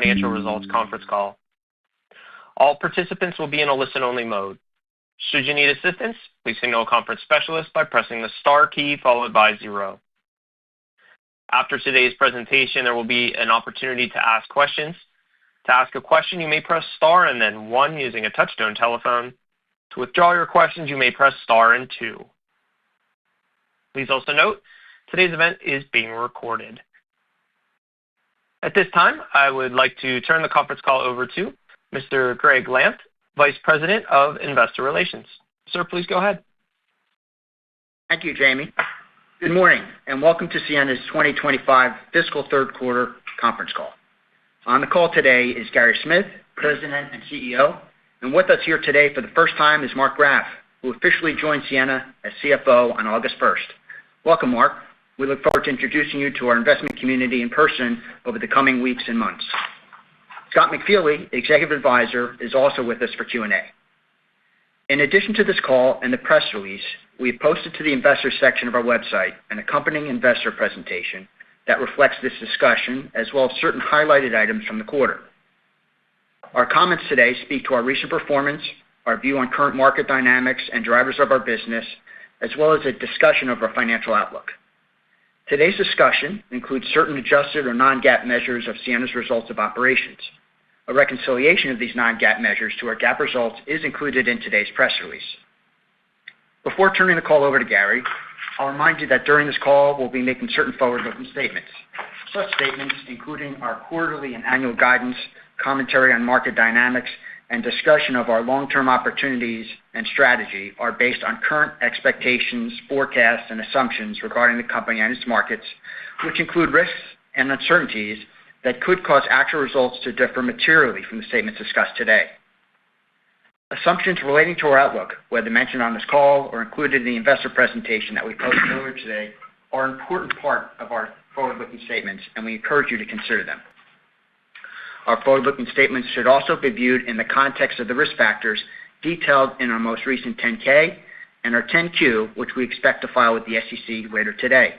financial results conference call. All participants will be in a listen-only mode. Should you need assistance, please signal a conference specialist by pressing the star key followed by 0. After today's presentation, there will be an opportunity to ask questions. To ask a question, you may press star and then 1 using a touch-tone telephone. To withdraw your questions, you may press star and 2. Please also note, today's event is being recorded. At this time, I would like to turn the conference call over to Mr. Greg Lamp, Vice President of Investor Relations. Sir, please go ahead. Thank you, Jamie. Good morning, and welcome to Ciena's 2025 fiscal third quarter conference call. On the call today is Gary Smith, President and CEO, and with us here today for the first time is Mark Graff, who officially joined Ciena as CFO on August 1st. Welcome, Mark. We look forward to introducing you to our investment community in person over the coming weeks and months. Scott McFeely, Executive Advisor, is also with us for Q&A. In addition to this call and the press release, we have posted to the Investors section of our website an accompanying investor presentation that reflects this discussion, as well as certain highlighted items from the quarter. Our comments today speak to our recent performance, our view on current market dynamics and drivers of our business, as well as a discussion of our financial outlook. Today's discussion includes certain adjusted or non-GAAP measures of Ciena's results of operations. A reconciliation of these non-GAAP measures to our GAAP results is included in today's press release. Before turning the call over to Gary, I'll remind you that during this call, we'll be making certain forward-looking statements. Such statements, including our quarterly and annual guidance, commentary on market dynamics, and discussion of our long-term opportunities and strategy, are based on current expectations, forecasts, and assumptions regarding the company and its markets, which include risks and uncertainties that could cause actual results to differ materially from the statements discussed today. Assumptions relating to our outlook, whether mentioned on this call or included in the investor presentation that we posted earlier today, are an important part of our forward-looking statements, and we encourage you to consider them. Our forward-looking statements should also be viewed in the context of the risk factors detailed in our most recent 10-K and our 10-Q, which we expect to file with the SEC later today.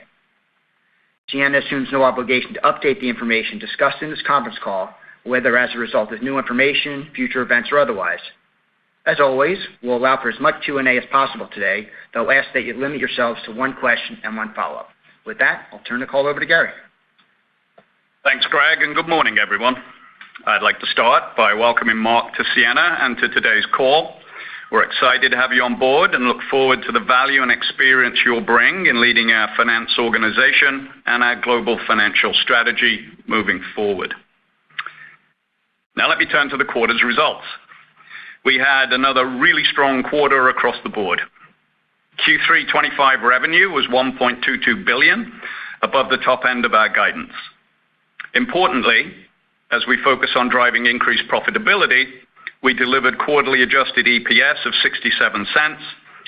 Ciena assumes no obligation to update the information discussed in this conference call, whether as a result of new information, future events, or otherwise. As always, we'll allow for as much Q&A as possible today, though ask that you limit yourselves to one question and one follow-up. With that, I'll turn the call over to Gary. Thanks, Greg, and good morning, everyone. I'd like to start by welcoming Mark to Ciena and to today's call. We're excited to have you on board and look forward to the value and experience you'll bring in leading our finance organization and our global financial strategy moving forward. Now let me turn to the quarter's results. We had another really strong quarter across the board. Q3 25 revenue was $1.22 billion, above the top end of our guidance. Importantly, as we focus on driving increased profitability, we delivered quarterly adjusted EPS of 67 cents,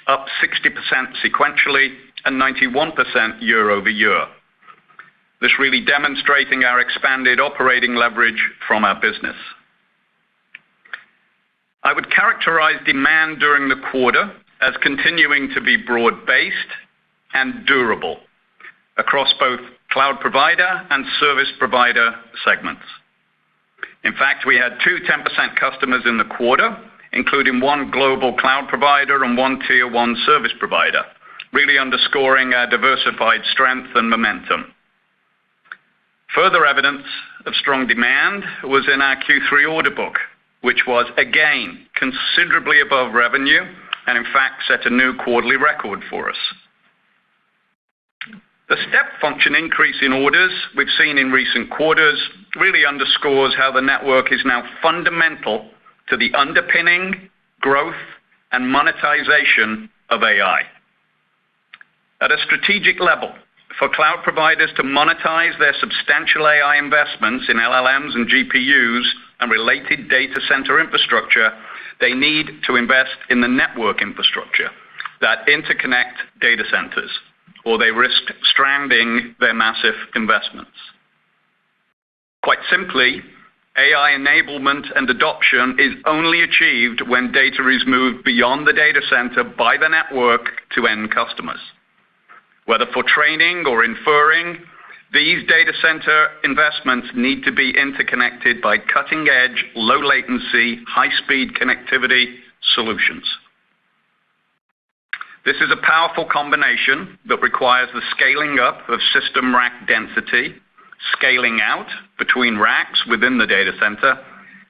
up 60% sequentially and 91% year over year. This really demonstrating our expanded operating leverage from our business. I would characterize demand during the quarter as continuing to be broad-based and durable across both cloud provider and service provider segments. In fact, we had 2 10% customers in the quarter, including one global cloud provider and one tier 1 service provider, really underscoring our diversified strength and momentum. Further evidence of strong demand was in our Q3 order book, which was, again, considerably above revenue and, in fact, set a new quarterly record for us. The step function increase in orders we've seen in recent quarters really underscores how the network is now fundamental to the underpinning, growth, and monetization of AI. At a strategic level, for cloud providers to monetize their substantial AI investments in LLMs and GPUs and related data center infrastructure, they need to invest in the network infrastructure that interconnect data centers, or they risk stranding their massive investments. Quite simply, AI enablement and adoption is only achieved when data is moved beyond the data center by the network to end customers. Whether for training or inferring, These data center investments need to be interconnected by cutting-edge, low-latency, high-speed connectivity solutions. This is a powerful combination that requires the scaling up of system rack density, scaling out between racks within the data center,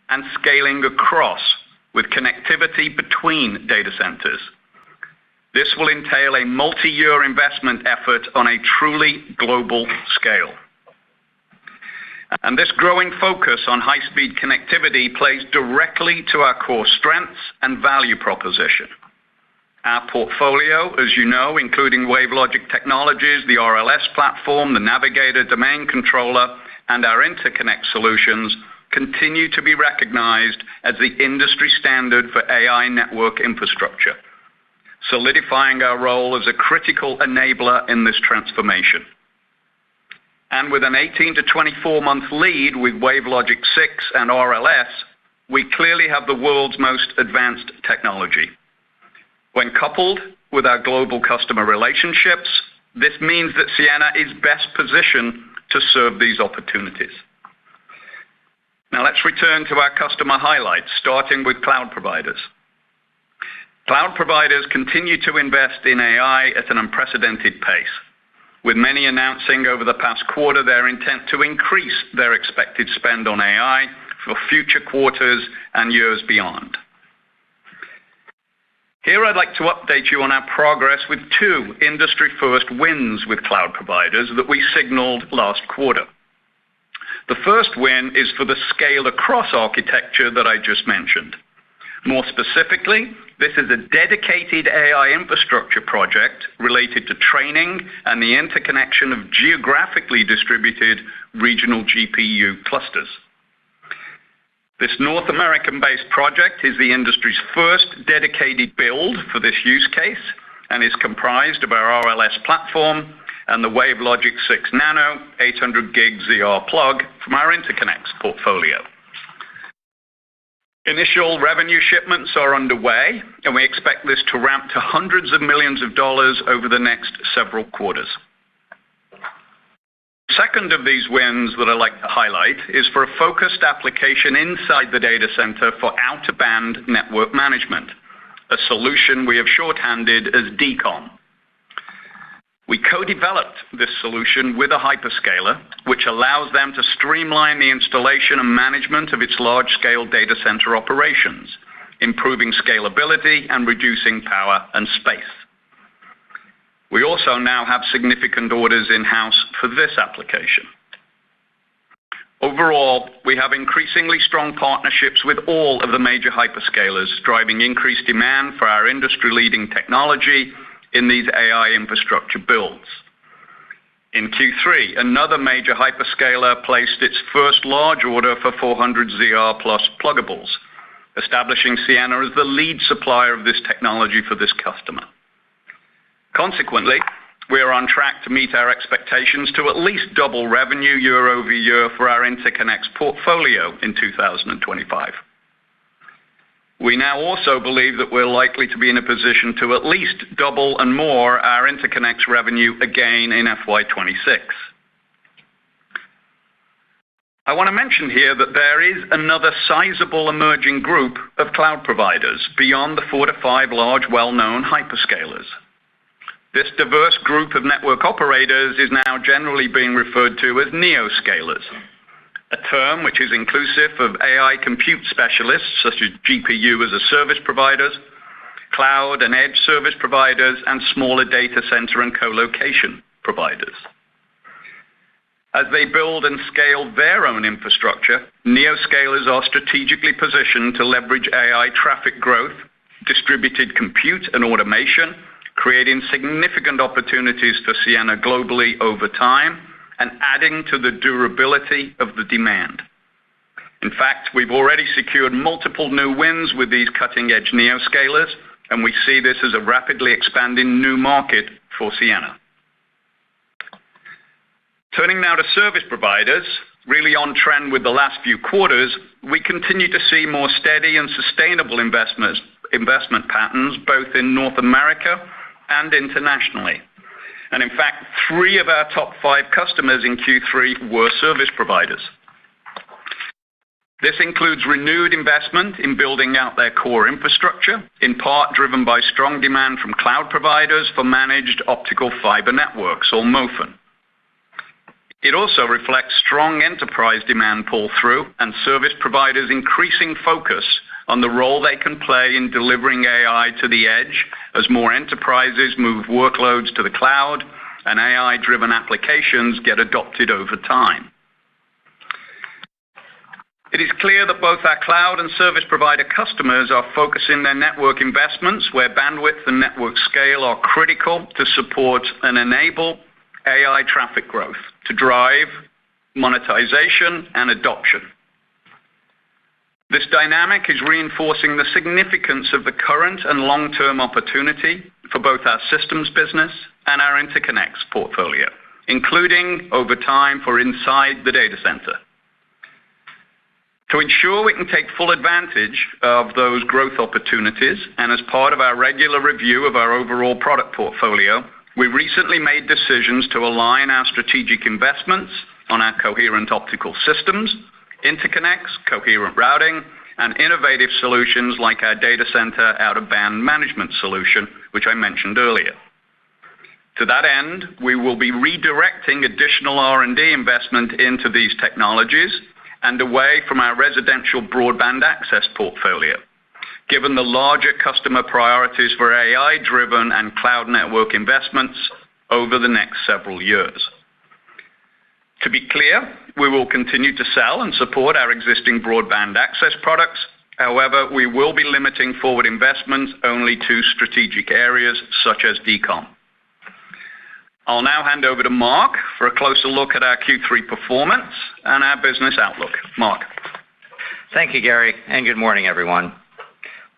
and scaling across with connectivity between data centers. This will entail a multi-year investment effort on a truly global scale. And this growing focus on high-speed connectivity plays directly to our core strengths and value proposition. Our portfolio, as you know, including WaveLogic Technologies, the RLS platform, the Navigator domain controller, and our interconnect solutions, continue to be recognized as the industry standard for AI network infrastructure, solidifying our role as a critical enabler in this transformation. And with an 18 to 24-month lead with WaveLogic 6 and RLS, we clearly have the world's most advanced technology. When coupled with our global customer relationships, this means that Ciena is best positioned to serve these opportunities. Now let's return to our customer highlights, starting with cloud providers. Cloud providers continue to invest in AI at an unprecedented pace, with many announcing over the past quarter their intent to increase their expected spend on AI for future quarters and years beyond. Here I'd like to update you on our progress with two industry-first wins with cloud providers that we signaled last quarter. The first win is for the scale-across architecture that I just mentioned. More specifically, this is a dedicated AI infrastructure project related to training and the interconnection of geographically distributed regional GPU clusters. This North American-based project is the industry's first dedicated build for this use case and is comprised of our RLS platform and the WaveLogic 6 Nano 800 gig ZR plug from our interconnects portfolio. Initial revenue shipments are underway, and we expect this to ramp to hundreds of millions of dollars over the next several quarters. Second of these wins that I'd like to highlight is for a focused application inside the data center for out-of-band network management, a solution we have shorthanded as DCOM. We co-developed this solution with a hyperscaler, which allows them to streamline the installation and management of its large-scale data center operations, improving scalability and reducing power and space. We also now have significant orders in-house for this application. Overall, we have increasingly strong partnerships with all of the major hyperscalers, driving increased demand for our industry-leading technology in these AI infrastructure builds. In Q3, another major hyperscaler placed its first large order for 400 ZR plus pluggables, establishing Ciena as the lead supplier of this technology for this customer. Consequently, we are on track to meet our expectations to at least double revenue year over year for our interconnects portfolio in 2025. We now also believe that we're likely to be in a position to at least double and more our interconnects revenue again in FY26. I want to mention here that there is another sizable emerging group of cloud providers beyond the 4 to 5 large, well-known hyperscalers. This diverse group of network operators is now generally being referred to as neoscalers, a term which is inclusive of AI compute specialists such as GPU as a service providers, cloud and edge service providers, and smaller data center and co-location providers. As they build and scale their own infrastructure, neoscalers are strategically positioned to leverage AI traffic growth, distributed compute and automation, creating significant opportunities for Ciena globally over time and adding to the durability of the demand. In fact, we've already secured multiple new wins with these cutting-edge neoscalers, and we see this as a rapidly expanding new market for Ciena. Turning now to service providers, really on trend with the last few quarters, we continue to see more steady and sustainable investment patterns both in North America and internationally, And in fact, 3 of our top 5 customers in Q3 were service providers. This includes renewed investment in building out their core infrastructure, in part driven by strong demand from cloud providers for managed optical fiber networks, or MOFN. It also reflects strong enterprise demand pull-through and service providers' increasing focus on the role they can play in delivering AI to the edge as more enterprises move workloads to the cloud and AI-driven applications get adopted over time. It is clear that both our cloud and service provider customers are focusing their network investments where bandwidth and network scale are critical to support and enable AI traffic growth to drive monetization and adoption. This dynamic is reinforcing the significance of the current and long-term opportunity for both our systems business and our interconnects portfolio, including over time for inside the data center. To ensure we can take full advantage of those growth opportunities, and as part of our regular review of our overall product portfolio, we recently made decisions to align our strategic investments on our coherent optical systems, interconnects, coherent routing, and innovative solutions like our data center out-of-band management solution, which I mentioned earlier. To that end, we will be redirecting additional R&D investment into these technologies and away from our residential broadband access portfolio, given the larger customer priorities for AI-driven and cloud network investments over the next several years. To be clear, we will continue to sell and support our existing broadband access products. However, we will be limiting forward investments only to strategic areas such as DCOM. I'll now hand over to Mark for a closer look at our Q3 performance and our business outlook. Mark. Thank you, Gary, and good morning, everyone.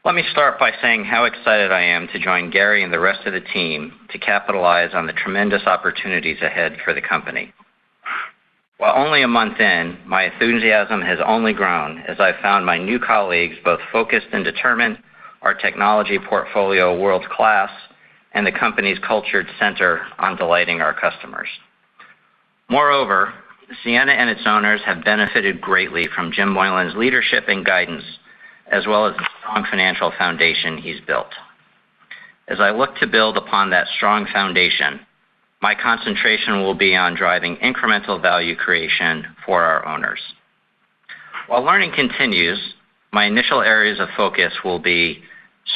Let me start by saying how excited I am to join Gary and the rest of the team to capitalize on the tremendous opportunities ahead for the company. While only a month in, my enthusiasm has only grown as I've found my new colleagues both focused and determined, our technology portfolio world-class, and the company's culture centered on delighting our customers. Moreover, Ciena and its owners have benefited greatly from Jim Moylan's leadership and guidance, as well as the strong financial foundation he's built. As I look to build upon that strong foundation, my concentration will be on driving incremental value creation for our owners. While learning continues, my initial areas of focus will be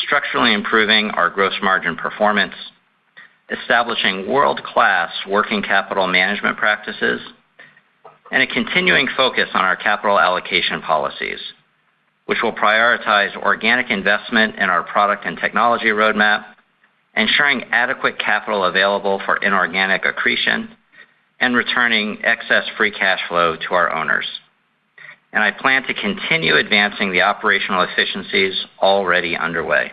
structurally improving our gross margin performance, establishing world-class working capital management practices, and a continuing focus on our capital allocation policies, which will prioritize organic investment in our product and technology roadmap, ensuring adequate capital available for inorganic accretion, and returning excess free cash flow to our owners. And I plan to continue advancing the operational efficiencies already underway.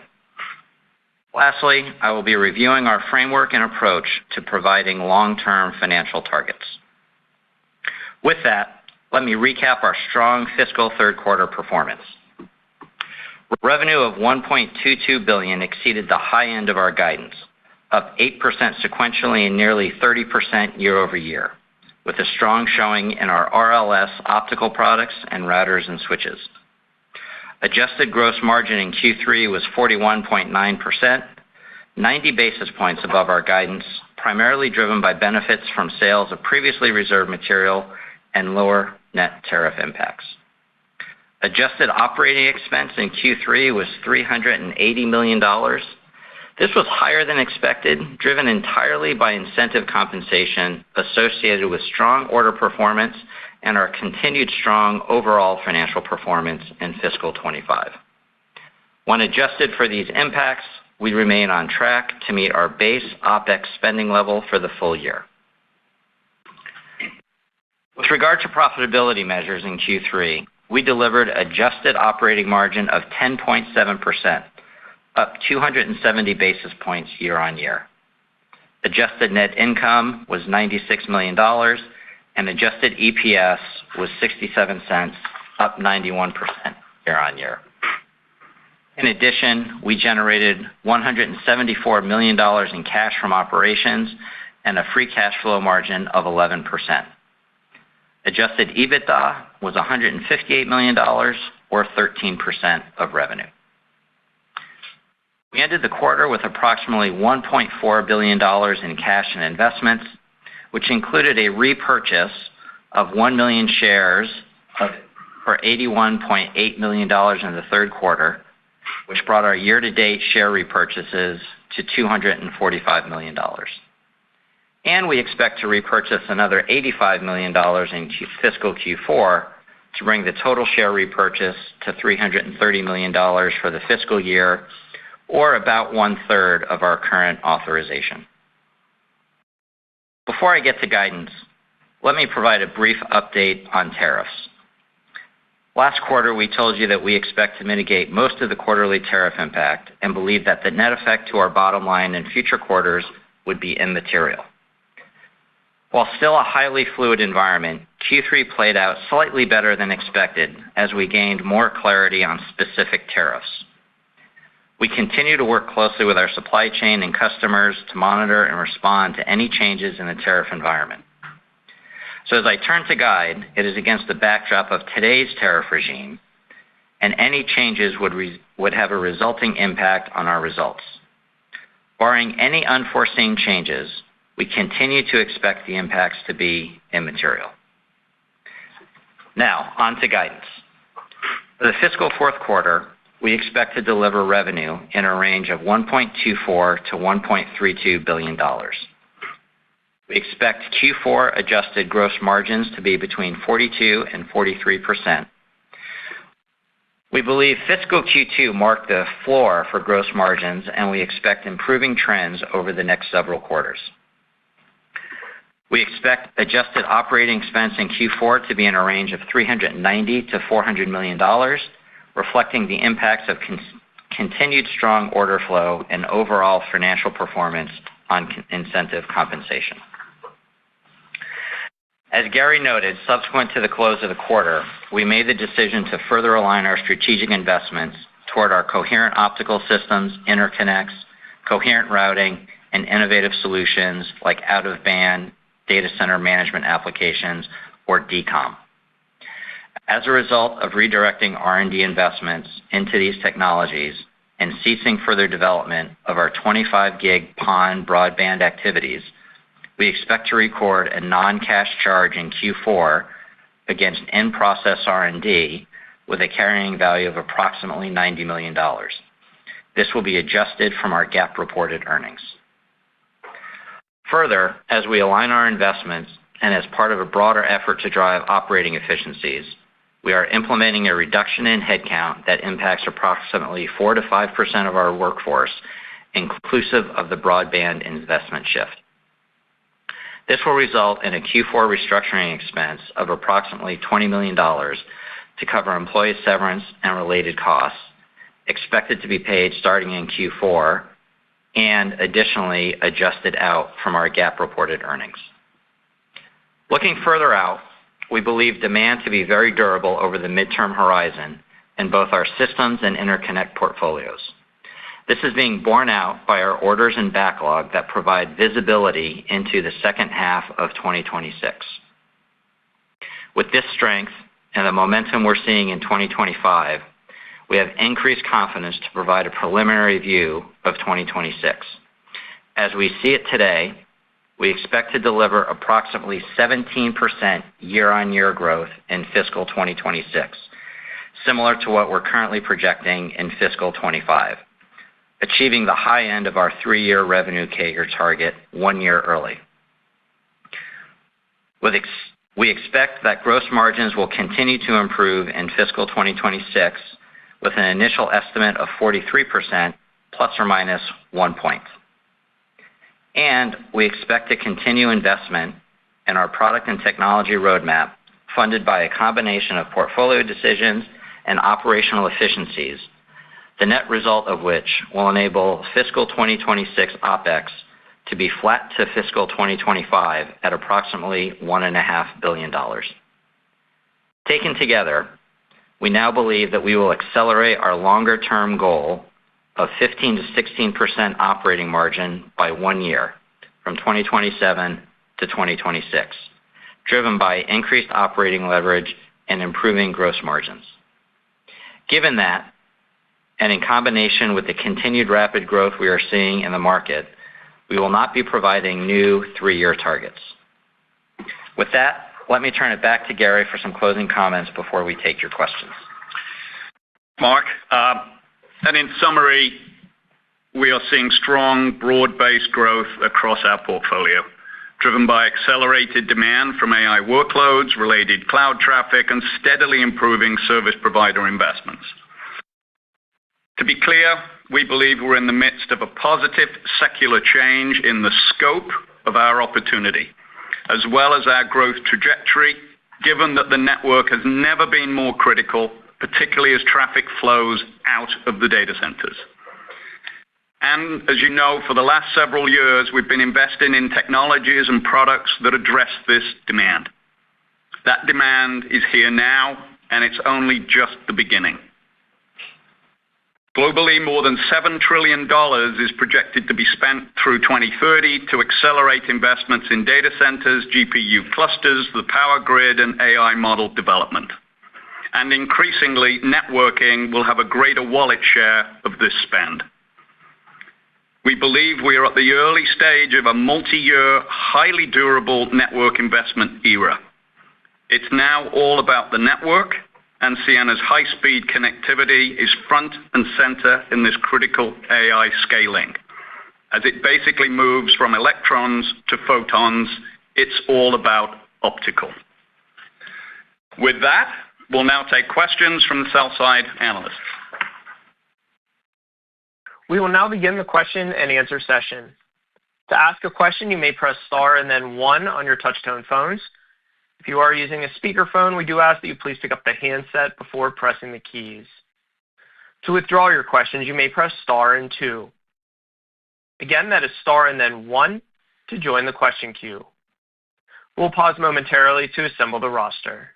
Lastly, I will be reviewing our framework and approach to providing long-term financial targets. With that, let me recap our strong fiscal third quarter performance. Revenue of $1.22 billion exceeded the high end of our guidance, up 8% sequentially and nearly 30% year over year, with a strong showing in our RLS optical products and routers and switches. Adjusted gross margin in Q3 was 41.9%, 90 basis points above our guidance, primarily driven by benefits from sales of previously reserved material and lower net tariff impacts. Adjusted operating expense in Q3 was $380 million. This was higher than expected, driven entirely by incentive compensation associated with strong order performance and our continued strong overall financial performance in fiscal 25. When adjusted for these impacts, we remain on track to meet our base OPEX spending level for the full year. With regard to profitability measures in Q3, we delivered adjusted operating margin of 10.7%, up 270 basis points year on year. Adjusted net income was $96 million, and adjusted EPS was 67 cents, up 91% year on year. In addition, we generated $174 million in cash from operations and a free cash flow margin of 11%. Adjusted EBITDA was $158 million, or 13% of revenue. We ended the quarter with approximately $1.4 billion in cash and investments, which included a repurchase of 1 million shares for $81.8 million in the third quarter, which brought our year-to-date share repurchases to $245 million. And we expect to repurchase another $85 million in fiscal Q4 to bring the total share repurchase to $330 million for the fiscal year, or about 1/3 of our current authorization. Before I get to guidance, let me provide a brief update on tariffs. Last quarter, we told you that we expect to mitigate most of the quarterly tariff impact and believe that the net effect to our bottom line in future quarters would be immaterial. While still a highly fluid environment, Q3 played out slightly better than expected as we gained more clarity on specific tariffs. We continue to work closely with our supply chain and customers to monitor and respond to any changes in the tariff environment. So as I turn to guide, it is against the backdrop of today's tariff regime, and any changes would have a resulting impact on our results. Barring any unforeseen changes, we continue to expect the impacts to be immaterial. Now, on to guidance. For the fiscal fourth quarter, we expect to deliver revenue in a range of $1.24 to $1.32 billion. We expect Q4 adjusted gross margins to be between 42% and 43%. We believe fiscal Q2 marked the floor for gross margins, and we expect improving trends over the next several quarters. We expect adjusted operating expense in Q4 to be in a range of $390 to $400 million, reflecting the impacts of continued strong order flow and overall financial performance on incentive compensation. As Gary noted, subsequent to the close of the quarter, we made the decision to further align our strategic investments toward our coherent optical systems, interconnects, coherent routing, and innovative solutions like out-of-band data center management applications, or DCOM. As a result of redirecting R&D investments into these technologies and ceasing further development of our 25 gig PON broadband activities, we expect to record a non-cash charge in Q4 against in-process R&D with a carrying value of approximately $90 million. This will be adjusted from our GAAP reported earnings. Further, as we align our investments and as part of a broader effort to drive operating efficiencies, we are implementing a reduction in headcount that impacts approximately 4% to 5% of our workforce, inclusive of the broadband investment shift. This will result in a Q4 restructuring expense of approximately $20 million to cover employee severance and related costs, expected to be paid starting in Q4, and additionally adjusted out from our GAAP reported earnings. Looking further out, we believe demand to be very durable over the midterm horizon in both our systems and interconnect portfolios. This is being borne out by our orders and backlog that provide visibility into the second half of 2026. With this strength and the momentum we're seeing in 2025, we have increased confidence to provide a preliminary view of 2026. As we see it today, we expect to deliver approximately 17% year-on-year growth in fiscal 2026, similar to what we're currently projecting in fiscal 25, achieving the high end of our 3-year revenue CAGR target 1 year early. We expect that gross margins will continue to improve in fiscal 2026 with an initial estimate of 43% plus or minus 1 point. And we expect to continue investment in our product and technology roadmap funded by a combination of portfolio decisions and operational efficiencies, the net result of which will enable fiscal 2026 OpEx to be flat to fiscal 2025 at approximately $1.5 billion. Taken together, we now believe that we will accelerate our longer-term goal of 15% to 16% operating margin by 1 year from 2027 to 2026, driven by increased operating leverage and improving gross margins. Given that, and in combination with the continued rapid growth we are seeing in the market, we will not be providing new 3-year targets. With that, let me turn it back to Gary for some closing comments before we take your questions. Mark, and in summary, we are seeing strong, broad-based growth across our portfolio, driven by accelerated demand from AI workloads, related cloud traffic, and steadily improving service provider investments. To be clear, we believe we're in the midst of a positive secular change in the scope of our opportunity, as well as our growth trajectory, given that the network has never been more critical, particularly as traffic flows out of the data centers. And as you know, for the last several years, we've been investing in technologies and products that address this demand. That demand is here now, and it's only just the beginning. Globally, more than $7 trillion is projected to be spent through 2030 to accelerate investments in data centers, GPU clusters, the power grid, and AI model development. And increasingly, networking will have a greater wallet share of this spend. We believe we are at the early stage of a multi-year, highly durable network investment era. It's now all about the network, and Ciena's high-speed connectivity is front and center in this critical AI scaling. As it basically moves from electrons to photons, it's all about optical. With that, we'll now take questions from the sell-side analysts. We will now begin the question and answer session. To ask a question, you may press star and then 1 on your touch-tone phones. If you are using a speakerphone, we do ask that you please pick up the handset before pressing the keys. To withdraw your questions, you may press star and 2. Again, that is star and then 1 to join the question queue. We'll pause momentarily to assemble the roster.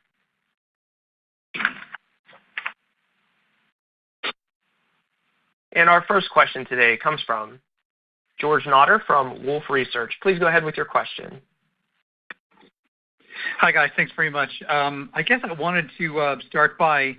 And our first question today comes from George Notter from Wolfe Research. Please go ahead with your question. Hi, guys. Thanks very much. I guess I wanted to start by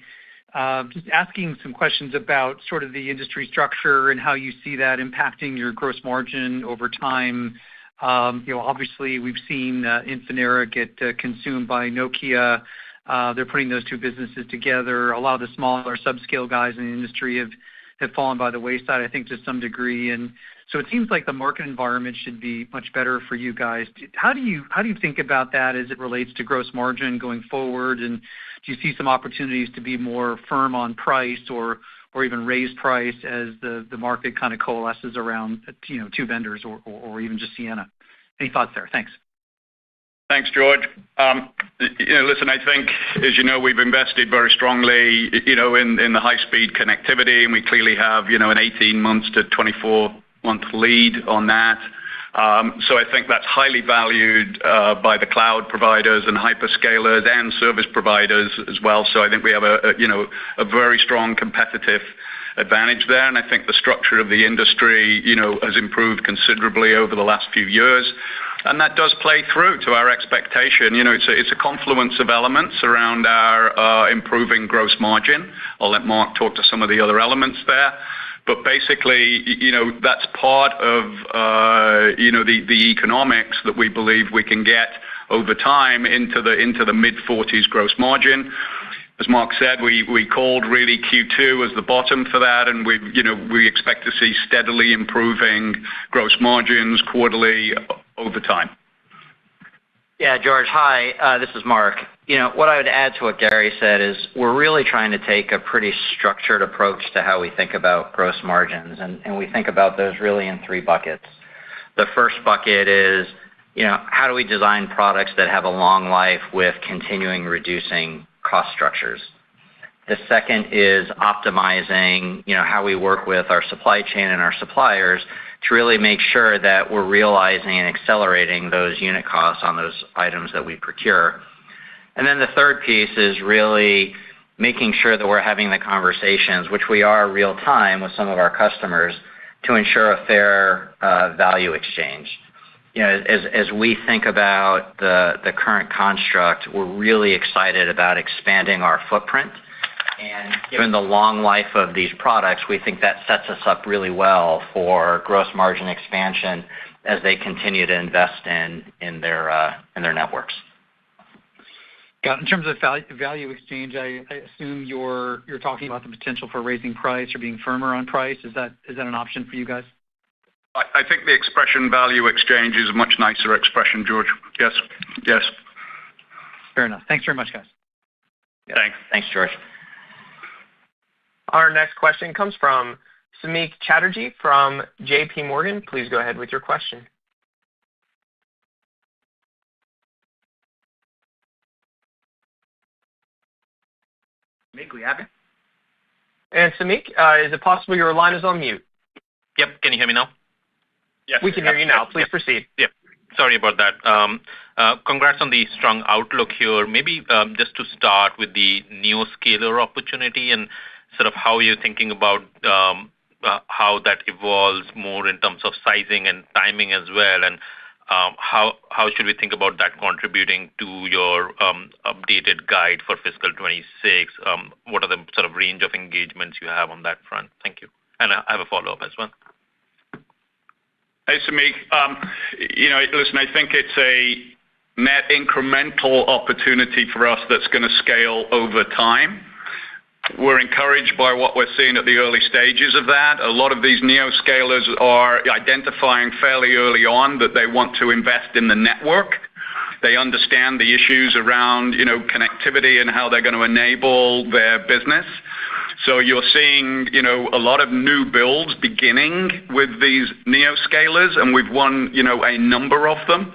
just asking some questions about sort of the industry structure and how you see that impacting your gross margin over time. Obviously, we've seen Infinera get consumed by Nokia. They're putting those two businesses together. A lot of the smaller subscale guys in the industry have fallen by the wayside, I think, to some degree. And so it seems like the market environment should be much better for you guys. How do you think about that as it relates to gross margin going forward? And do you see some opportunities to be more firm on price or even raise price as the market kind of coalesces around two vendors or even just Ciena? Any thoughts there? Thanks. Thanks, George. Listen, I think, as you know, we've invested very strongly, in the high-speed connectivity, and we clearly have, an 18 months to 24-month lead on that. So I think that's highly valued by the cloud providers and hyperscalers and service providers as well. So I think we have a very strong competitive advantage there, and I think the structure of the industry, has improved considerably over the last few years. And that does play through to our expectation. It's a confluence of elements around our improving gross margin. I'll let Mark talk to some of the other elements there. But basically, that's part of, the economics that we believe we can get over time into the mid-40s gross margin. As Mark said, we called really Q2 as the bottom for that, and we expect to see steadily improving gross margins quarterly over time. Yeah, George, hi. This is Mark. What I would add to what Gary said is we're really trying to take a pretty structured approach to how we think about gross margins, and we think about those really in 3 buckets. The first bucket is, how do we design products that have a long life with continuing reducing cost structures? The second is optimizing, how we work with our supply chain and our suppliers to really make sure that we're realizing and accelerating those unit costs on those items that we procure. And then the third piece is really making sure that we're having the conversations, which we are real time with some of our customers, to ensure a fair value exchange. As we think about the current construct, we're really excited about expanding our footprint. And given the long life of these products, we think that sets us up really well for gross margin expansion as they continue to invest in their networks. Got it. In terms of value exchange, I assume you're talking about the potential for raising price or being firmer on price. Is that an option for you guys? I think the expression value exchange is a much nicer expression, George. Yes. Yes. Fair enough. Thanks very much, guys. Thanks. Thanks, George. Our next question comes from Samik Chatterjee from J.P. Morgan. Please go ahead with your question. Samik, we have you? And Samik, is it possible your line is on mute? Yep. Can you hear me now? Yes. We can hear you now. Please proceed. Yep. Sorry about that. Congrats on the strong outlook here. Maybe just to start with the neoscaler opportunity and sort of how you're thinking about how that evolves more in terms of sizing and timing as well, and how should we think about that contributing to your updated guide for fiscal 26? What are the sort of range of engagements you have on that front? Thank you. And I have a follow-up as well. Hey, Samik. Listen, I think it's a net incremental opportunity for us that's going to scale over time. We're encouraged by what we're seeing at the early stages of that. A lot of these neoscalers are identifying fairly early on that they want to invest in the network. They understand the issues around, connectivity and how they're going to enable their business. So you're seeing, a lot of new builds beginning with these neoscalers, and we've won, a number of them,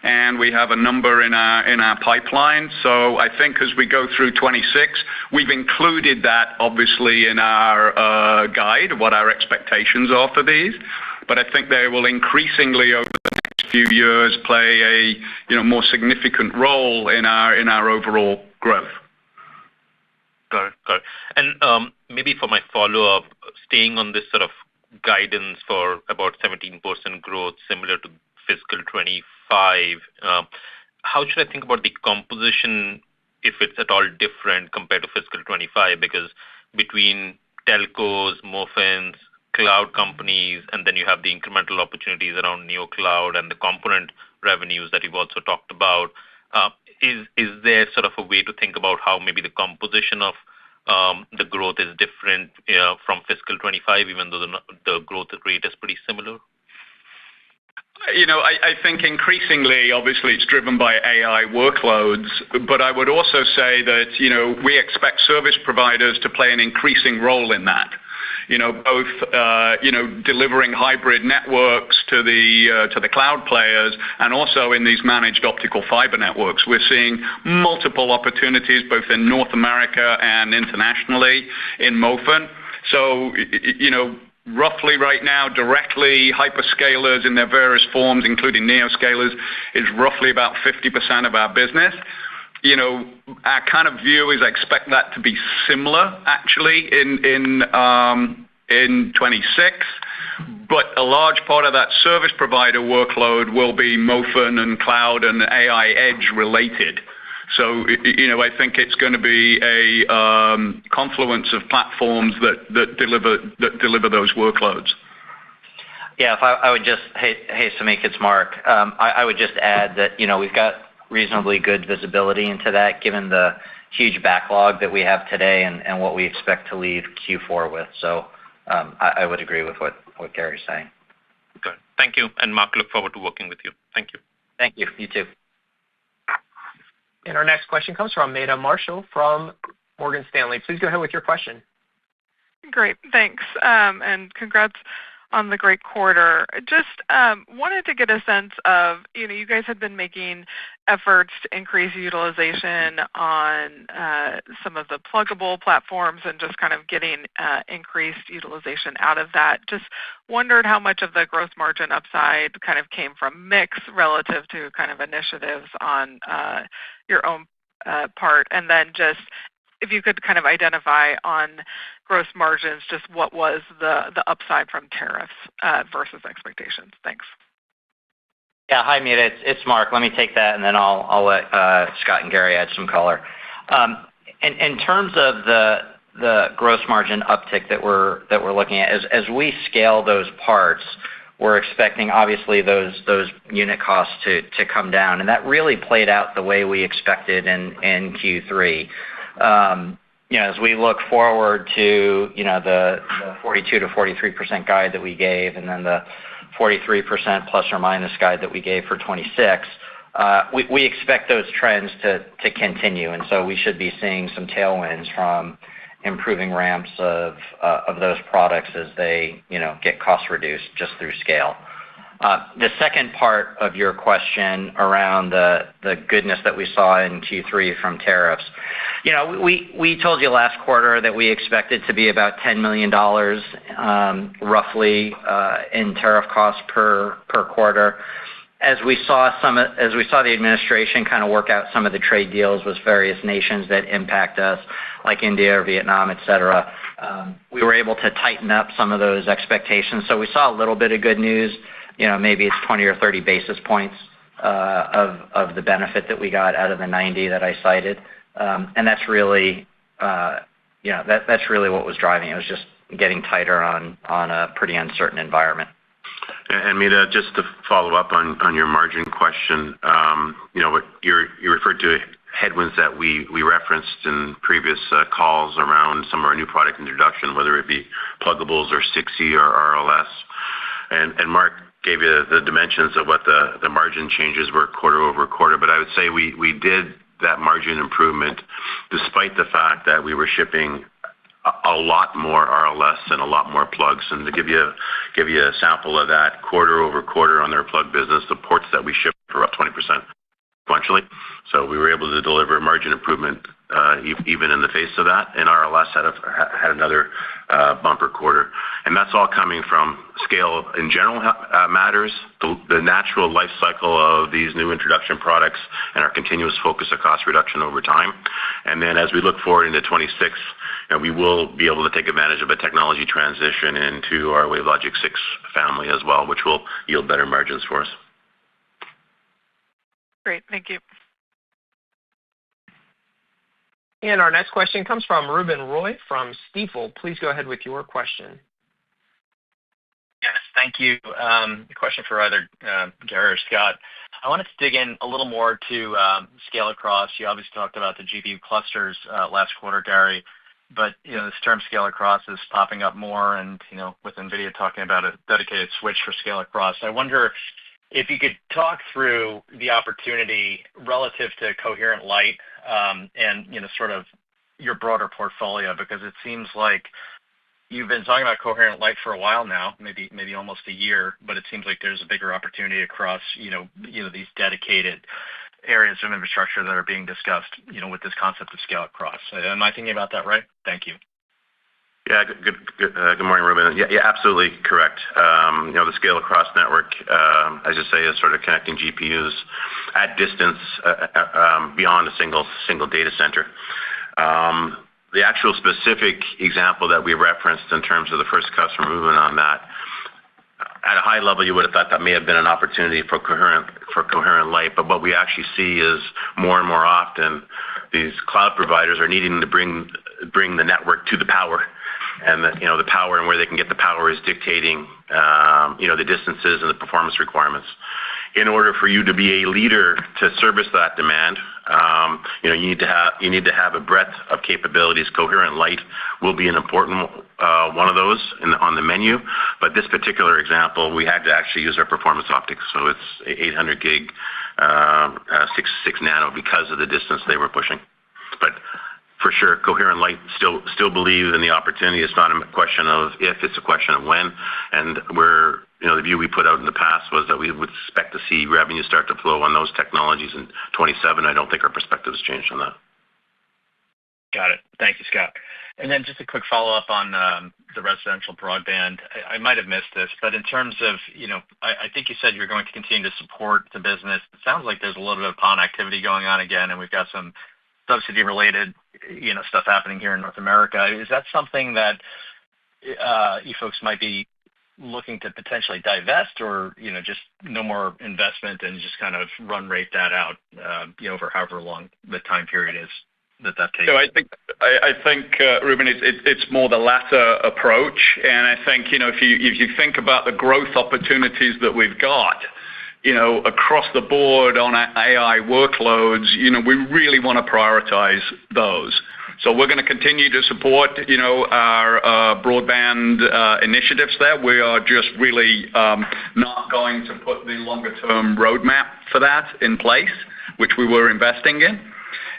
and we have a number in our pipeline. So I think as we go through 26, we've included that obviously in our guide, what our expectations are for these. But I think they will increasingly over the next few years play a more significant role in our overall growth. Got it. And maybe for my follow-up, staying on this sort of guidance for about 17% growth, similar to fiscal 25, how should I think about the composition, if it's at all different compared to fiscal 25? Because between telcos, MOFNs, cloud companies, and then you have the incremental opportunities around NeoCloud and the component revenues that you've also talked about, is there sort of a way to think about how maybe the composition of the growth is different from fiscal 25, even though the growth rate is pretty similar? I think increasingly, obviously, it's driven by AI workloads, but I would also say that, we expect service providers to play an increasing role in that. Both, delivering hybrid networks to the cloud players and also in these managed optical fiber networks. We're seeing multiple opportunities both in North America and internationally in MOFN. So, roughly right now, directly hyperscalers in their various forms, including neoscalers, is roughly about 50% of our business. Our kind of view is I expect that to be similar actually in 26, but a large part of that service provider workload will be MOFN and cloud and AI edge related. So, I think it's going to be a confluence of platforms that deliver those workloads. Yeah, if I would just, hey, Samik, it's Mark. I would just add that, we've got reasonably good visibility into that, given the huge backlog that we have today and what we expect to leave Q4 with. So I would agree with what Gary's saying. Good. Thank you. And Mark, look forward to working with you. Thank you. Thank you. You too. And our next question comes from Meta Marshall from Morgan Stanley. Please go ahead with your question. Great. Thanks. And congrats on the great quarter. Just wanted to get a sense of, you guys have been making efforts to increase utilization on some of the pluggable platforms and just kind of getting increased utilization out of that. Just wondered how much of the gross margin upside kind of came from mix relative to kind of initiatives on your own part. And then just if you could kind of identify on gross margins, just what was the upside from tariffs versus expectations. Thanks. Yeah. Hi, Meta. It's Mark. Let me take that, and then I'll let Scott and Gary add some color. In terms of the gross margin uptick that we're looking at, as we scale those parts, we're expecting obviously those unit costs to come down, and that really played out the way we expected in Q3. As we look forward to the 42%-43% guide that we gave, and then the 43% plus or minus guide that we gave for 26, we expect those trends to continue, and so we should be seeing some tailwinds from improving ramps of those products as they get cost reduced just through scale. The second part of your question around the goodness that we saw in Q3 from tariffs, we told you last quarter that we expected to be about $10 million roughly in tariff costs per quarter. As we saw the administration kind of work out some of the trade deals with various nations that impact us, like India or Vietnam, et cetera, we were able to tighten up some of those expectations. So we saw a little bit of good news. Maybe it's 20 or 30 basis points of the benefit that we got out of the 90 that I cited, and that's really that's really what was driving it. It was just getting tighter on a pretty uncertain environment. And Meta, just to follow up on your margin question, what you referred to headwinds that we referenced in previous calls around some of our new product introduction, whether it be pluggables or 6E or RLS, and Mark gave you the dimensions of what the margin changes were quarter over quarter. But I would say we did that margin improvement despite the fact that we were shipping a lot more RLS and a lot more plugs. And to give you a sample of that, quarter over quarter on their plug business, the ports that we shipped were up 20% sequentially. So we were able to deliver margin improvement even in the face of that. And RLS had another bumper quarter. And that's all coming from scale in general matters, the natural life cycle of these new introduction products, and our continuous focus of cost reduction over time. And then as we look forward into 26, we will be able to take advantage of a technology transition into our WaveLogic 6 family as well, which will yield better margins for us. Great. Thank you. And our next question comes from Ruben Roy from Stifel. Please go ahead with your question. Yes, thank you. The question for either Gary or Scott. I wanted to dig in a little more to scale across. You obviously talked about the GPU clusters last quarter, Gary, but this term scale across is popping up more, and with NVIDIA talking about a dedicated switch for scale across. I wonder if you could talk through the opportunity relative to coherent light and sort of your broader portfolio, because it seems like you've been talking about coherent light for a while now, maybe almost a year, but it seems like there's a bigger opportunity across these dedicated areas of infrastructure that are being discussed with this concept of scale across. Am I thinking about that right? Thank you. Yeah, good morning, Ruben. Yeah, absolutely correct. The scale across network, as you say, is sort of connecting GPUs at distance beyond a single data center. The actual specific example that we referenced in terms of the first customer movement on that, at a high level, you would have thought that may have been an opportunity for coherent light, but what we actually see is more and more often these cloud providers are needing to bring the network to the power. And the power and where they can get the power is dictating the distances and the performance requirements. In order for you to be a leader to service that demand, you need to have a breadth of capabilities. Coherent light will be an important one of those on the menu. But this particular example, we had to actually use our performance optics, so it's 800 gig 6 nano because of the distance they were pushing. But for sure, coherent light still believe in the opportunity. It's not a question of if, it's a question of when. And the view we put out in the past was that we would expect to see revenue start to flow on those technologies in 27. I don't think our perspective has changed on that. Got it. Thank you, Scott. And then just a quick follow-up on the residential broadband. I might have missed this, but in terms of, I think you said you're going to continue to support the business. It sounds like there's a little bit of PON activity going on again, and we've got some subsidy-related, stuff happening here in North America. Is that something that you folks might be looking to potentially divest or, just no more investment and just kind of run rate that out, over however long the time period is that takes? So I think Ruben, it's more the latter approach. And I think, if you think about the growth opportunities that we've got, across the board on AI workloads, we really want to prioritize those. So we're going to continue to support, our broadband initiatives there. We are just really not going to put the longer-term roadmap for that in place, which we were investing in.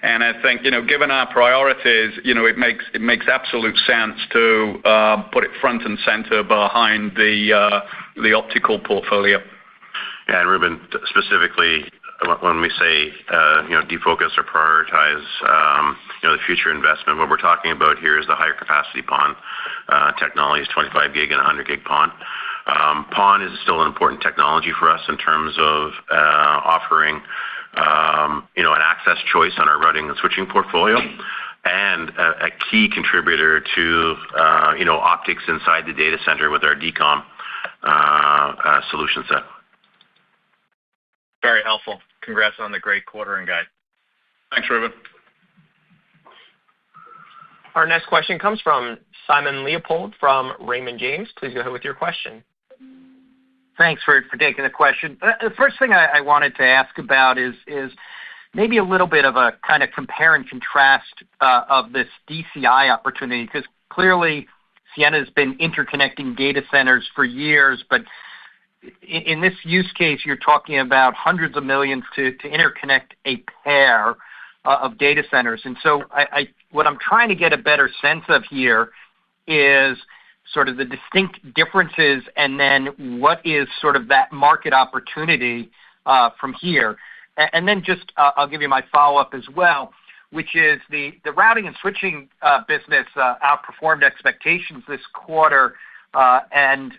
And I think, given our priorities, it makes absolute sense to put it front and center behind the optical portfolio. Yeah, and Ruben, specifically, when we say, defocus or prioritize, the future investment, what we're talking about here is the higher capacity PON technologies, 25 gig and 100 gig PON. PON is still an important technology for us in terms of offering, an access choice on our routing and switching portfolio, and a key contributor to, optics inside the data center with our DCOM solution set. Very helpful. Congrats on the great quarter and guide. Thanks, Ruben. Our next question comes from Simon Leopold from Raymond James. Please go ahead with your question. Thanks for taking the question. The first thing I wanted to ask about is maybe a little bit of a kind of compare and contrast of this DCI opportunity, because clearly Ciena has been interconnecting data centers for years, but in this use case, you're talking about hundreds of millions to interconnect a pair of data centers. And so what I'm trying to get a better sense of here is sort of the distinct differences, and then what is sort of that market opportunity from here. And then just I'll give you my follow-up as well, which is the routing and switching business outperformed expectations this quarter, and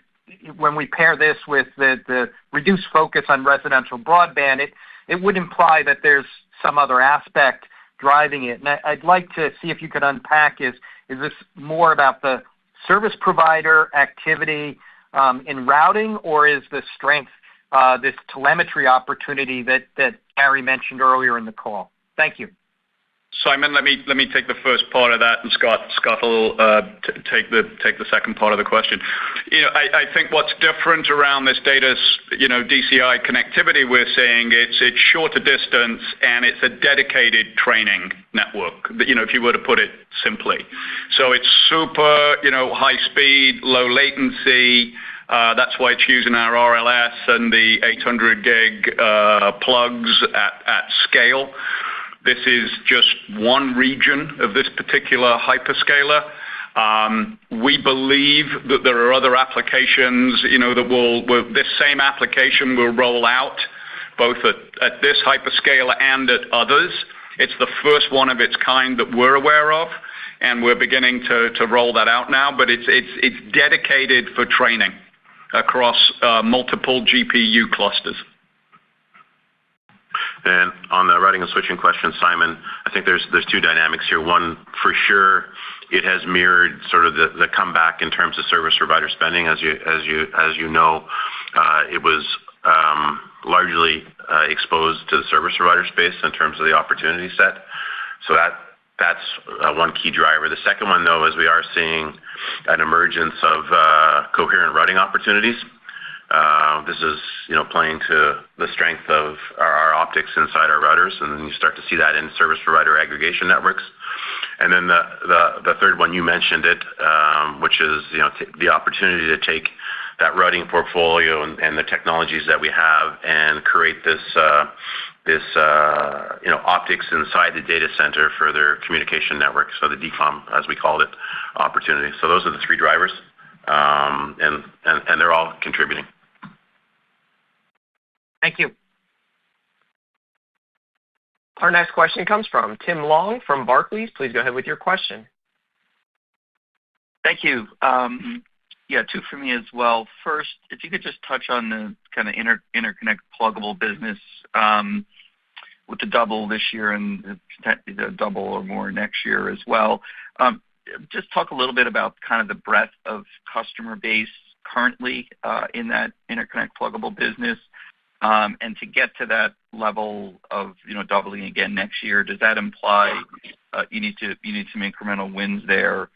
when we pair this with the reduced focus on residential broadband, it would imply that there's some other aspect driving it. And I'd like to see if you could unpack, is this more about the service provider activity in routing, or is the strength this telemetry opportunity that Gary mentioned earlier in the call? Thank you. Simon, let me take the first part of that, and Scott will take the second part of the question. I think what's different around this data, DCI connectivity we're seeing, it's shorter distance, and it's a dedicated training network, if you were to put it simply. So it's super, high speed, low latency. That's why it's using our RLS and the 800 gig plugs at scale. This is just one region of this particular hyperscaler. We believe that there are other applications, that this same application will roll out both at this hyperscaler and at others. It's the first one of its kind that we're aware of, and we're beginning to roll that out now. But it's dedicated for training across multiple GPU clusters. And on the routing and switching question, Simon, I think there's two dynamics here. One, for sure, it has mirrored sort of the comeback in terms of service provider spending. As you know, it was largely exposed to the service provider space in terms of the opportunity set. So that's one key driver. The second one, though, is we are seeing an emergence of coherent routing opportunities. This is, playing to the strength of our optics inside our routers, and then you start to see that in service provider aggregation networks. And then the third one, you mentioned it, which is, the opportunity to take that routing portfolio and the technologies that we have and create this optics inside the data center for their communication network, so the DCOM, as we called it, opportunity. So those are the three drivers, and they're all contributing. Thank you. Our next question comes from Tim Long from Barclays. Please go ahead with your question. Thank you. Two for me as well. First, if you could just touch on the kind of interconnect pluggable business with the double this year and the double or more next year as well. Just talk a little bit about kind of the breadth of customer base currently in that interconnect pluggable business? And to get to that level of doubling again next year, does that imply you need some incremental wins there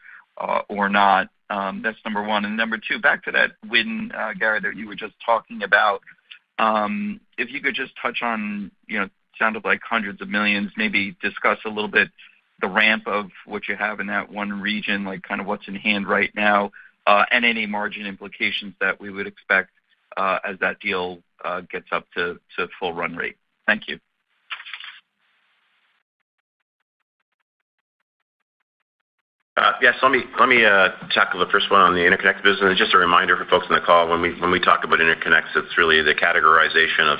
or not? That's number one. And number two, back to that win, Gary, that you were just talking about. If you could just touch on, sounded like hundreds of millions, maybe discuss a little bit the ramp of what you have in that one region, like kind of what's in hand right now, and any margin implications that we would expect as that deal gets up to full run rate. Thank you. Yes, let me tackle the first one on the interconnect business. Just a reminder for folks on the call, when we talk about interconnects, it's really the categorization of